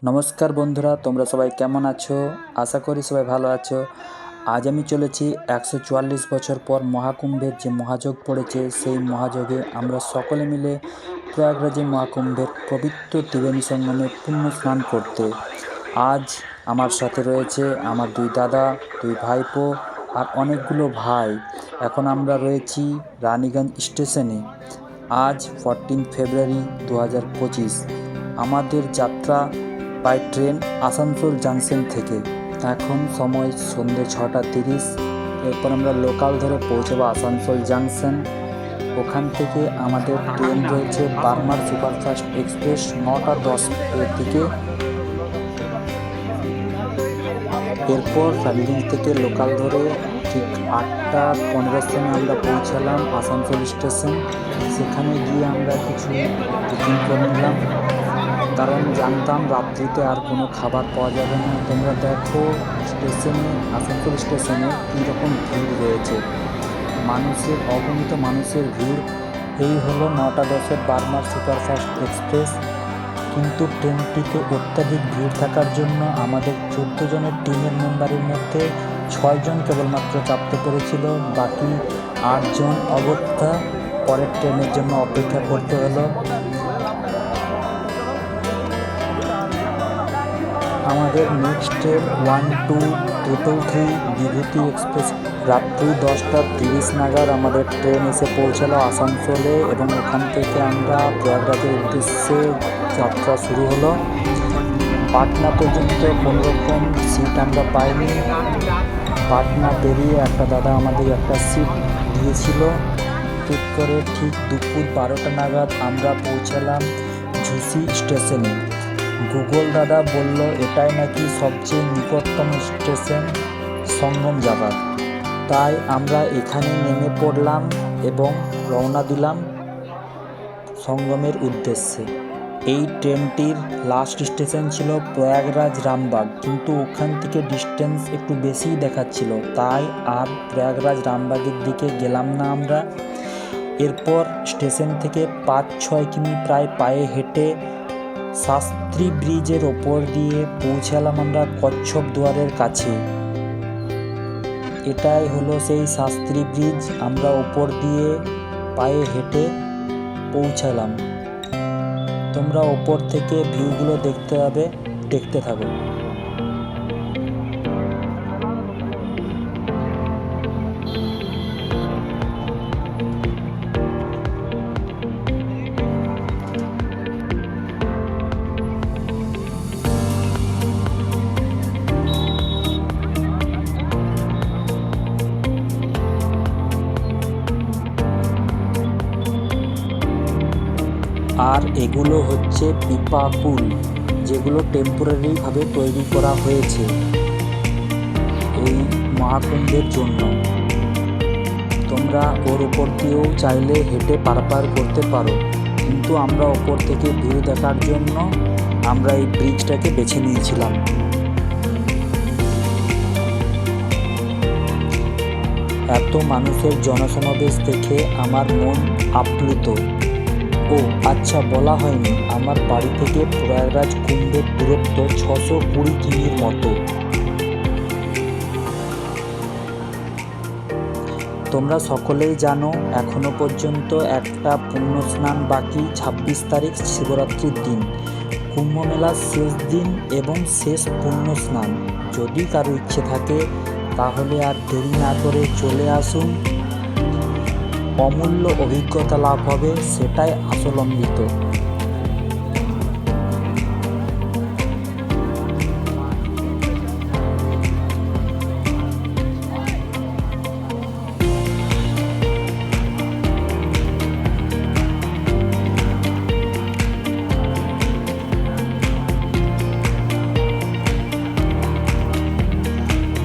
নমস্কার বন্ধুরা, তোমরা সবাই কেমন আছো? আশা করি সবাই ভালো আছো। আজ আমি চলেছি 144 বছর পর মহাকুম্ভের যে মহাযজ্ঞ পড়েছে, সেই মহাযজ্ঞে আমরা সকলে মিলে প্রয়াগরাজে মহাকুম্ভের পবিত্র ত্রিবেণী সঙ্গমে পুণ্য স্নান করতে। আজ আমার সাথে রয়েছে আমার দুই দাদা, দুই ভাইপো আর অনেকগুলো ভাই। এখন আমরা রয়েছি রানীগঞ্জ স্টেশনে। আজ 14 ফেব্রুয়ারি 2025। আমাদের যাত্রা বাই ট্রেন আসানসোল জাংশন থেকে। এখন সময় সন্ধ্যে 6:30। এরপর আমরা লোকাল ধরে পৌঁছাবো আসানসোল জাংশন। ওখান থেকে আমাদের ট্রেন রয়েছে বার্মার সুপারফাস্ট এক্সপ্রেস 9:10 এর দিকে। এরপর রানীগঞ্জ থেকে লোকাল ধরে ঠিক 8:15 সময় আমরা পৌঁছালাম আসানসোল স্টেশন। সেখানে গিয়ে আমরা কিছু বুকিং করে নিলাম, কারণ জানতাম রাত্রিতে আর কোনো খাবার পাওয়া যাবে না। তোমরা দেখো স্টেশনে, আসানসোল স্টেশনে কীরকম ভিড় রয়েছে, অগণিত মানুষের ভিড়। এই হলো 9:10 বার্মার সুপারফাস্ট এক্সপ্রেস। কিন্তু ট্রেনটিতে অত্যাধিক ভিড় থাকার জন্য আমাদের 14 জনের টিমের মেম্বারের মধ্যে 6 জন কেবলমাত্র চাপতে পেরেছিল। বাকি 8 জন অগত্যা পরের ট্রেনের জন্য অপেক্ষা করতে হলো। আমাদের নেক্সট ট্রেন 1233 বিভূতি এক্সপ্রেস রাত্রি 10:30 নাগাদ আমাদের ট্রেন এসে পৌঁছালো আসানসোলে, এবং ওখান থেকে আমরা প্রয়াগরাজের উদ্দেশ্যে যাত্রা শুরু হলো। পাটনা পর্যন্ত কোনোরকম সিট আমরা পাইনি। পাটনা পেরিয়ে একটা দাদা আমাদের একটা সিট দিয়েছিল। ঠিক করে ঠিক দুপুর 12টা নাগাদ আমরা পৌঁছালাম ঝুসি স্টেশনে। গুগল দাদা বলল এটাই নাকি সবচেয়ে নিকটতম স্টেশন সঙ্গম যাবার। তাই আমরা এখানে নেমে পড়লাম এবং রওনা দিলাম সঙ্গমের উদ্দেশ্যে। এই ট্রেনটির লাস্ট স্টেশন ছিল প্রয়াগরাজ রামবাগ, কিন্তু ওখান থেকে ডিস্টেন্স একটু বেশিই দেখাচ্ছিল, তাই আর প্রয়াগরাজ রামবাগের দিকে গেলাম না আমরা। এরপর স্টেশন থেকে 5-6 কিমি প্রায় পায়ে হেঁটে শাস্ত্রী ব্রিজের ওপর দিয়ে পৌঁছালাম আমরা কচ্ছপ দুয়ারের কাছে। এটাই হলো সেই শাস্ত্রী ব্রিজ। আমরা ওপর দিয়ে পায়ে হেঁটে পৌঁছালাম। তোমরা ওপর থেকে ভিউগুলো দেখতে থাকো। আর এগুলো হচ্ছে পিপা পুল, যেগুলো টেম্পোরারিভাবে তৈরি করা হয়েছে এই মহাকুম্ভের জন্য। তোমরা ওর উপর দিয়েও চাইলে হেঁটে পারাপার করতে পারো, কিন্তু আমরা ওপর থেকে ভিউ দেখার জন্য আমরা এই ব্রিজটাকে বেছে নিয়েছিলাম। এত মানুষের জনসমাবেশ দেখে আমার মন আপ্লুত। ও আচ্ছা, বলা হয়নি, আমার বাড়ি থেকে প্রয়াগরাজ কুম্ভের দূরত্ব 620 কিমির মতো। তোমরা সকলেই জানো এখনো পর্যন্ত একটা পুণ্য স্নান বাকি, 26 তারিখ শিবরাত্রির দিন, কুম্ভ মেলার শেষ দিন এবং শেষ পুণ্য স্নান। যদি কারো ইচ্ছে থাকে তাহলে আর দেরি না করে চলে আসুন। অমূল্য অভিজ্ঞতা লাভ হবে, সেটাই আসল অমৃত।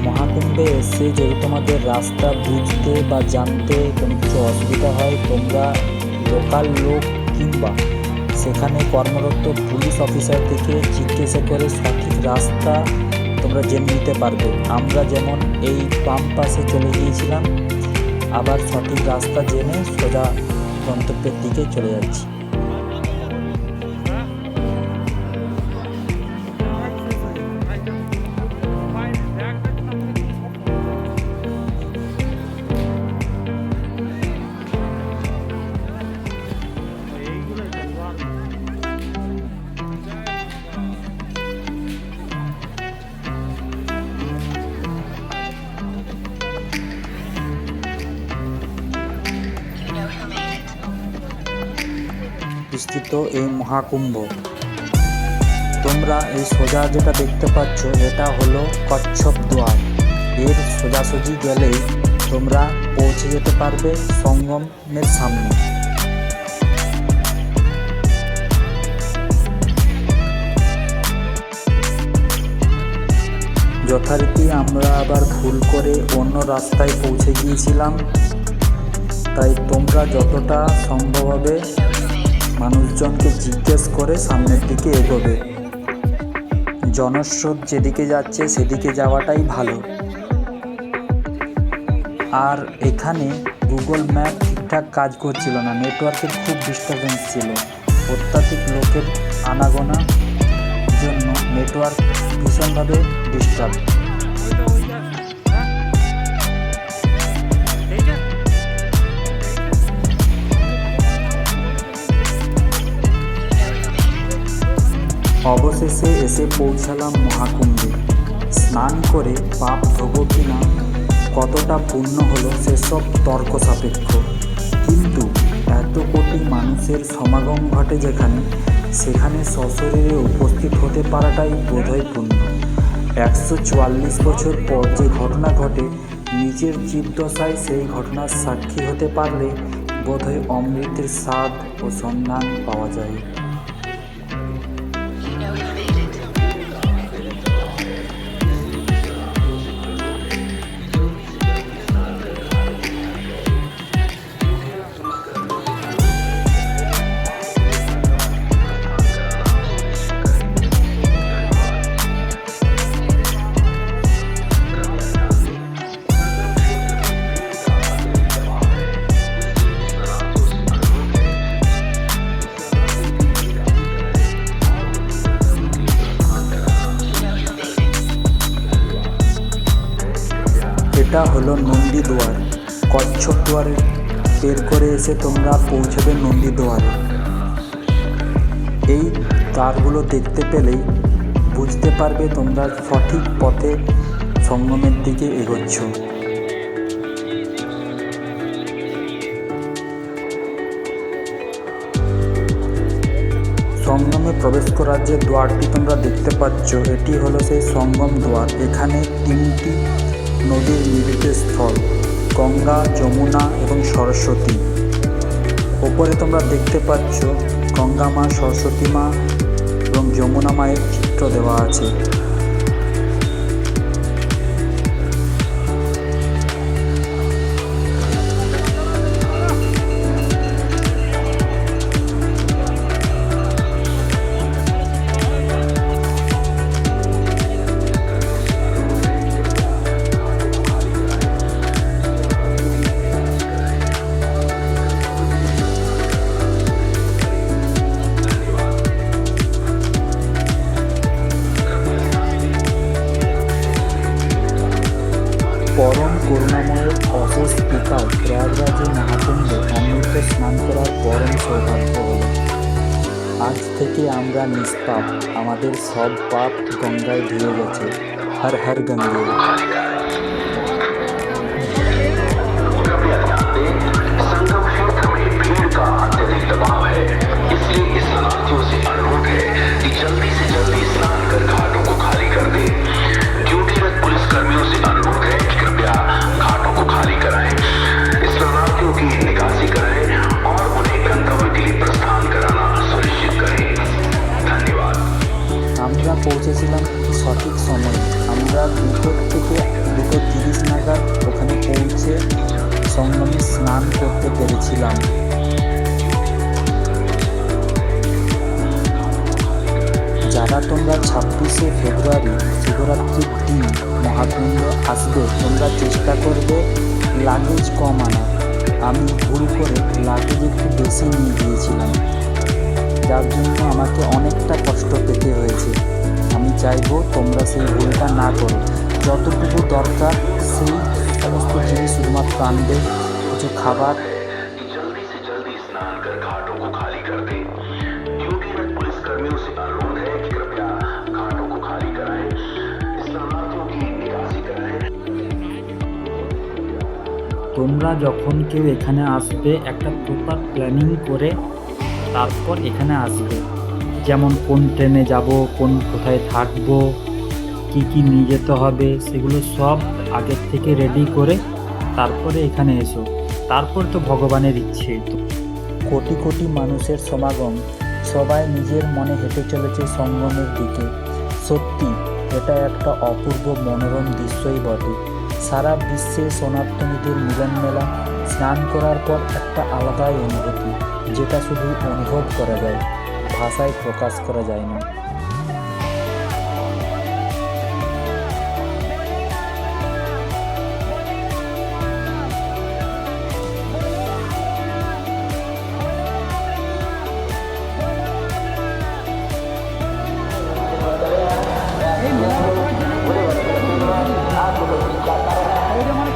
মহাকুম্ভে এসে যদি তোমাদের রাস্তা বুঝতে বা জানতে কোনো কিছু অসুবিধা হয়, তোমরা লোকাল লোক কিংবা সেখানে কর্মরত পুলিশ অফিসার থেকে জিজ্ঞাসা করে সঠিক রাস্তা তোমরা জেনে নিতে পারবে। আমরা যেমন এই বাম পাশে চলে গিয়েছিলাম, আবার সঠিক রাস্তা জেনে সোজা গন্তব্যের দিকে চলে যাচ্ছি। প্রতিষ্ঠিত এই মহাকুম্ভ। তোমরা এই সোজা যেটা দেখতে পাচ্ছ এটা হলো কচ্ছপ দুয়ার। এর সোজাসুজি গেলেই তোমরা পৌঁছে যেতে পারবে সঙ্গমের সামনে। যথারীতি আমরা আবার ভুল করে অন্য রাস্তায় পৌঁছে গিয়েছিলাম, তাই তোমরা যতটা সম্ভব হবে মানুষজনকে জিজ্ঞেস করে সামনের দিকে এগোবে। জনস্রোত যেদিকে যাচ্ছে সেদিকে যাওয়াটাই ভালো। আর এখানে গুগল ম্যাপ ঠিকঠাক কাজ করছিল না, নেটওয়ার্কের খুব ডিস্টারবেন্স ছিল। অত্যাধিক লোকের আনাগোনার জন্য নেটওয়ার্ক ভীষণভাবে ডিস্টার্ব। অবশেষে এসে পৌঁছালাম মহাকুম্ভে। স্নান করে পাপ ধোবো কিনা, কতটা পুণ্য হলো সেসব তর্ক সাপেক্ষ, কিন্তু এত কোটি মানুষের সমাগম ঘটে যেখানে, সেখানে সশরীরে উপস্থিত হতে পারাটাই বোধহয় পুণ্য। 144 বছর পর যে ঘটনা ঘটে, নিজের জীবদশায় সেই ঘটনার সাক্ষী হতে পারলে বোধহয় অমৃতের স্বাদ ও সন্ধান পাওয়া যায়। এটা হলো নন্দী দুয়ার। কচ্ছপ দুয়ারে বের করে এসে তোমরা পৌঁছবে নন্দী দুয়ারে। এই দ্বারগুলো দেখতে পেলেই বুঝতে পারবে তোমরা সঠিক পথে সঙ্গমের দিকে এগোচ্ছ। সঙ্গমে প্রবেশ করার যে দুয়ারটি তোমরা দেখতে পাচ্ছ, এটি হলো সেই সঙ্গম দুয়ার। এখানে 3টি নদীর মিলিত স্থল, গঙ্গা, যমুনা এবং সরস্বতী। ওপরে তোমরা দেখতে পাচ্ছ গঙ্গা মা, সরস্বতী মা এবং যমুনা মায়ের চিত্র দেওয়া আছে। পরম করুণাময়ের অশেষ কৃপায় প্রয়াগরাজে মহাকুম্ভে অমৃত স্নান করার পরম সৌভাগ্য হল। আজ থেকে আমরা নিষ্পাপ, আমাদের সব পাপ গঙ্গায় ধুয়ে গেছে। হর হর গঙ্গে। আমরা পৌঁছেছিলাম সঠিক সময়ে। আমরা 2 থেকে 2:30 নাগাদ ওখানে পৌঁছে সঙ্গমে স্নান করতে পেরেছিলাম। যারা তোমরা 26শে ফেব্রুয়ারি শিবরাত্রির দিন মহাকুম্ভ আসবে, তোমরা চেষ্টা করবে লাগেজ কম আনার। আমি ভুল করে লাগেজ একটু বেশি নিয়ে গিয়েছিলাম, যার জন্য আমাকে অনেকটা কষ্ট পেতে হয়েছে। আমি চাইবো তোমরা সেই ভুলটা না করো। যতটুকু দরকার সেই সমস্ত জিনিস শুধুমাত্র আনবে। কিছু খাবার, তোমরা যখন কেউ এখানে আসবে একটা প্রপার প্ল্যানিং করে তারপর এখানে আসবে, যেমন কোন ট্রেনে যাব, কোথায় থাকবো, কি কি নিয়ে যেতে হবে, সেগুলো সব আগের থেকে রেডি করে তারপরে এখানে এসো। তারপর তো ভগবানের ইচ্ছে। কোটি কোটি মানুষের সমাগম, সবাই নিজের মনে হেঁটে চলেছে সঙ্গমের দিকে। সত্যি এটা একটা অপূর্ব মনোরম দৃশ্যই বটে। সারা বিশ্বে সনাতনীদের মিলন মেলা, স্নান করার পর একটা আলাদাই অনুভূতি, যেটা শুধু অনুভব করা যায়, ভাষায় প্রকাশ করা যায় না।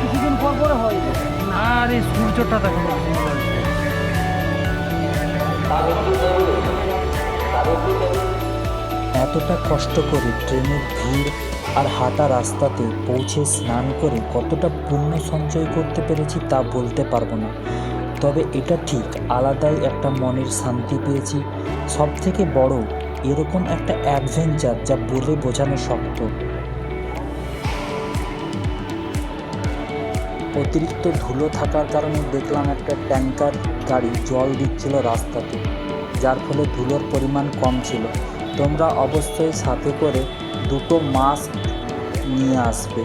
কিছুদিন পর পরে হয় না, আর এই সূর্যটা দেখো এতটা কষ্ট করে ট্রেনের ভিড় আর হাঁটা রাস্তাতে পৌঁছে স্নান করে কতটা পুণ্য সঞ্চয় করতে পেরেছি তা বলতে পারবো না। তবে এটা ঠিক আলাদাই একটা মনের শান্তি পেয়েছি। সব থেকে বড় এরকম একটা অ্যাডভেঞ্চার যা বলে বোঝানো শক্ত। অতিরিক্ত ধুলো থাকার কারণে দেখলাম একটা ট্যাঙ্কার গাড়ি জল দিচ্ছিল রাস্তাতে, যার ফলে ধুলোর পরিমাণ কম ছিল। তোমরা অবশ্যই সাথে করে 2টো মাস্ক নিয়ে আসবে।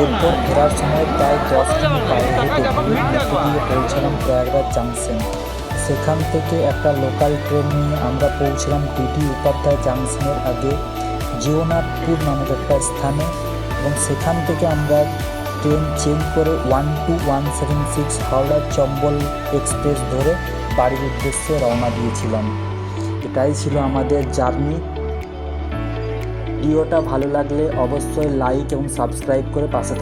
এরপর ফেরার সময় প্রায় 10 মিনিট পায়ে হেঁটে দিয়ে পৌঁছলাম প্রয়াগরাজ জাংশন। সেখান থেকে একটা লোকাল ট্রেন নিয়ে আমরা পৌঁছলাম টিটি উপাধ্যায় জাংশনের আগে জিওনাথপুর নামক একটা স্থানে, এবং সেখান থেকে আমরা ট্রেন চেঞ্জ করে 12176 হাওড়া চম্বল এক্সপ্রেস ধরে বাড়ির উদ্দেশ্যে রওনা দিয়েছিলাম। এটাই ছিল আমাদের জার্নি। ভিডিওটা ভালো লাগলে অবশ্যই লাইক এবং সাবস্ক্রাইব করে পাশে থাকবেন।